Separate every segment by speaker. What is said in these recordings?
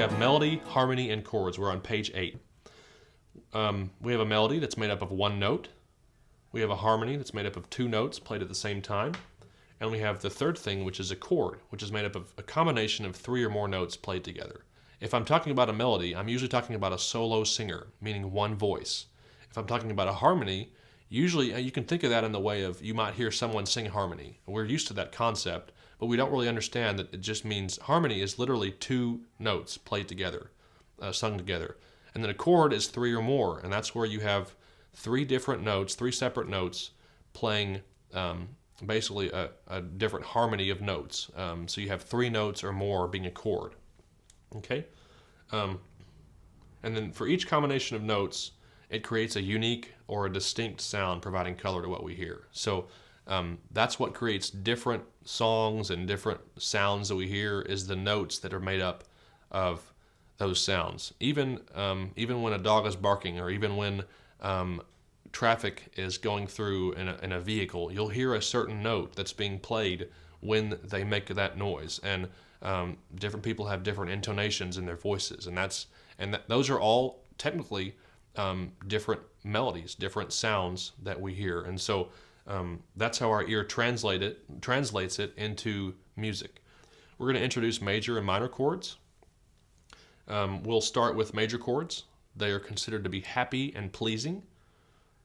Speaker 1: have melody, harmony, and chords. We're on page 8. We have a melody that's made up of one note. We have a harmony that's made up of two notes played at the same time. And we have the third thing, which is a chord, which is made up of a combination of 3 or more notes played together. If I'm talking about a melody, I'm usually talking about a solo singer, meaning one voice. If I'm talking about a harmony, usually you can think of that in the way of you might hear someone sing harmony. We're used to that concept, but we don't really understand that it just means harmony is literally 2 notes played together, sung together. And then a chord is 3 or more, and that's where you have 3 different notes, 3 separate notes playing basically a different harmony of notes. So you have 3 notes or more being a chord. Okay? And then for each combination of notes, it creates a unique or a distinct sound providing color to what we hear. So that's what creates different songs and different sounds that we hear is the notes that are made up of those sounds. Even when a dog is barking, or even when traffic is going through in a vehicle, you'll hear a certain note that's being played when they make that noise. And different people have different intonations in their voices, and those are all technically different melodies, different sounds that we hear. And so that's how our ear translates it into music. We're going to introduce major and minor chords. We'll start with major chords. They are considered to be happy and pleasing.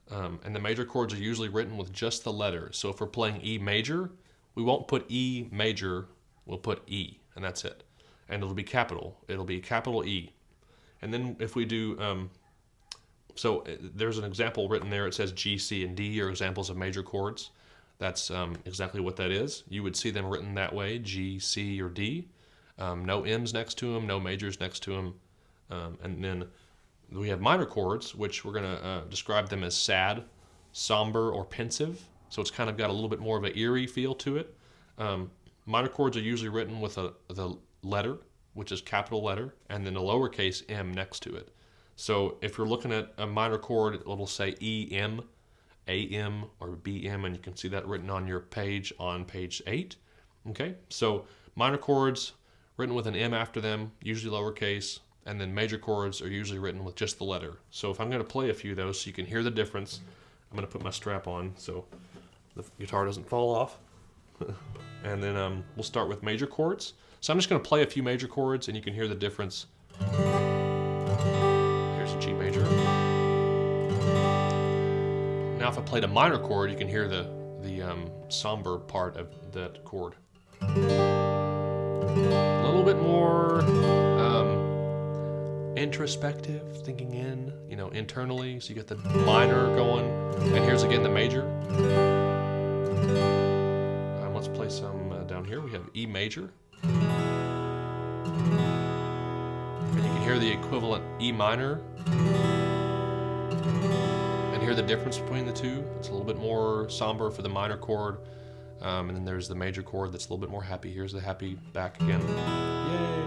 Speaker 1: And the major chords are usually written with just the letter. So if we're playing E major, we won't put E major, we'll put E, and that's it. And it'll be capital. It'll be capital E. And then if we do, so there's an example written there. It says G, C, and D are examples of major chords. That's exactly what that is. You would see them written that way, G, C, or D. No M's next to them, no majors next to them. And then we have minor chords, which we're going to describe them as sad, somber, or pensive. So it's kind of got a little bit more of an eerie feel to it. Minor chords are usually written with the letter, which is capital letter, and then a lowercase m next to it. So if you're looking at a minor chord, it'll say E-M, A-M, or B-M, and you can see that written on your page on page 8. Okay, so minor chords written with an M after them, usually lowercase, and then major chords are usually written with just the letter. So if I'm going to play a few of those so you can hear the difference, I'm going to put my strap on so the guitar doesn't fall off. And then we'll start with major chords. So I'm just going to play a few major chords and you can hear the difference. Here's a G major. Now if I played a minor chord, you can hear the somber part of that chord. A little bit more introspective, thinking internally. So you get the minor going, and here's again the major. Let's play some down here. We have E major, and you can hear the equivalent E minor, and hear the difference between the two. It's a little bit more somber for the minor chord, and then there's the major chord that's a little bit more happy. Here's the happy back again. Yay!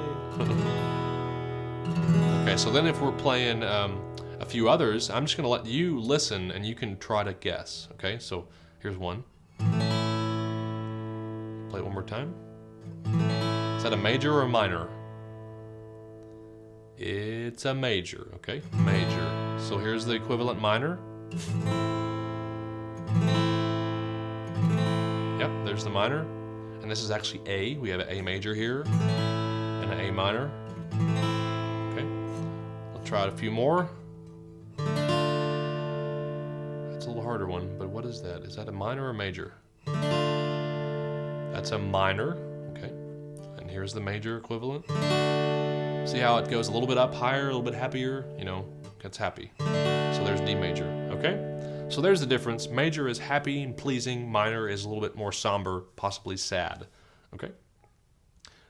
Speaker 1: Okay, so then if we're playing a few others, I'm just going to let you listen and you can try to guess. Okay, so here's one. Play it one more time. Is that a major or a minor? It's a major, okay? Major. So here's the equivalent minor. Yep, there's the minor. And this is actually A. We have an A major here and an A minor. Okay, I'll try a few more. That's a little harder one, but what is that? Is that a minor or a major? That's a minor, okay. And here's the major equivalent. See how it goes a little bit up higher, a little bit happier, gets happy. So there's D major, okay? So there's the difference. Major is happy and pleasing, minor is a little bit more somber, possibly sad, okay?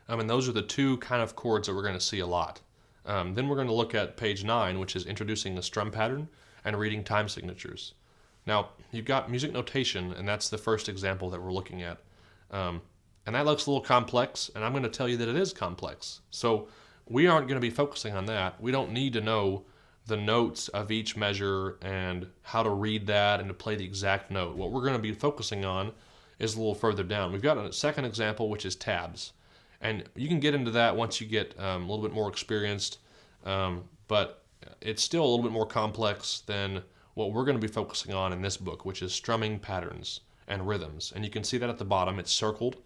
Speaker 1: And those are the two kind of chords that we're going to see a lot. Then we're going to look at page 9, which is introducing the strum pattern and reading time signatures. Now, you've got music notation, and that's the first example that we're looking at. And that looks a little complex, and I'm going to tell you that it is complex. So we aren't going to be focusing on that. We don't need to know the notes of each measure and how to read that and to play the exact note. What we're going to be focusing on is a little further down. We've got a second example, which is tabs. And you can get into that once you get a little bit more experienced, but it's still a little bit more complex than what we're going to be focusing on in this book, which is strumming patterns and rhythms. And you can see that at the bottom, it's circled,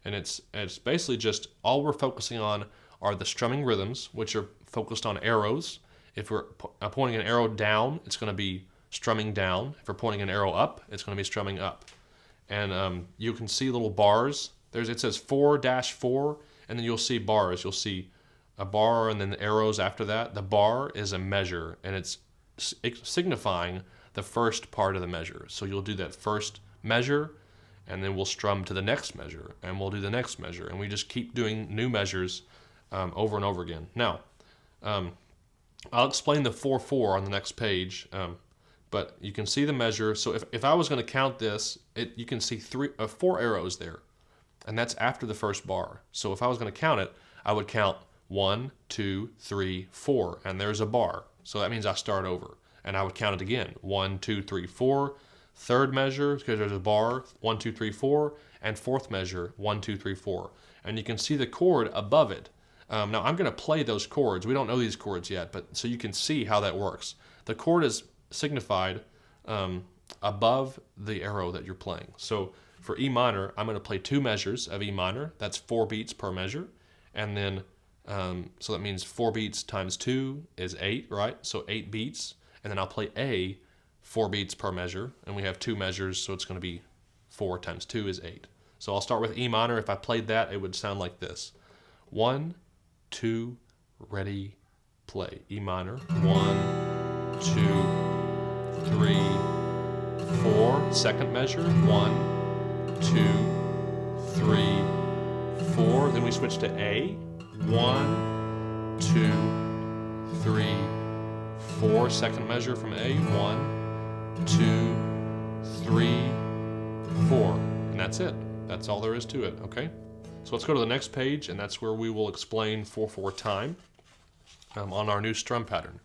Speaker 1: and it's basically just all we're focusing on are the strumming rhythms, which are focused on arrows. If we're pointing an arrow down, it's going to be strumming down. If we're pointing an arrow up, it's going to be strumming up. And you can see little bars. It says 4-4, and then you'll see bars. You'll see a bar and then the arrows after that. The bar is a measure, and it's signifying the first part of the measure. So you'll do that first measure, and then we'll strum to the next measure, and we'll do the next measure, and we just keep doing new measures over and over again. Now, I'll explain the 4-4 on the next page, but you can see the measure. So if I was going to count this, you can see 4 arrows there, and that's after the first bar. So if I was going to count it, I would count 1, 2, 3, 4, and there's a bar. So that means I start over, and I would count it again. 1, 2, 3, 4. Third measure, because there's a bar, 1, 2, 3, 4, and fourth measure, 1, 2, 3, 4. And you can see the chord above it. Now I'm going to play those chords. We don't know these chords yet, but so you can see how that works. The chord is signified above the arrow that you're playing. So for E minor, I'm going to play 2 measures of E minor. That's 4 beats per measure, and then so that means 4 beats times 2 is 8, right? So 8 beats, and then I'll play A 4 beats per measure, and we have 2 measures, so it's going to be 4 times 2 is 8. So I'll start with E minor. If I played that, it would sound like this. 1, 2, ready, play. E minor. 1, 2, 3, 4. Second measure. 1, 2, 3, 4. Then we switch to A. 1, 2, 3, 4. Second measure from A. 1, 2, 3, 4. And that's it. That's all there is to it, okay? So let's go to the next page, and that's where we will explain 4/4 time on our new strum pattern.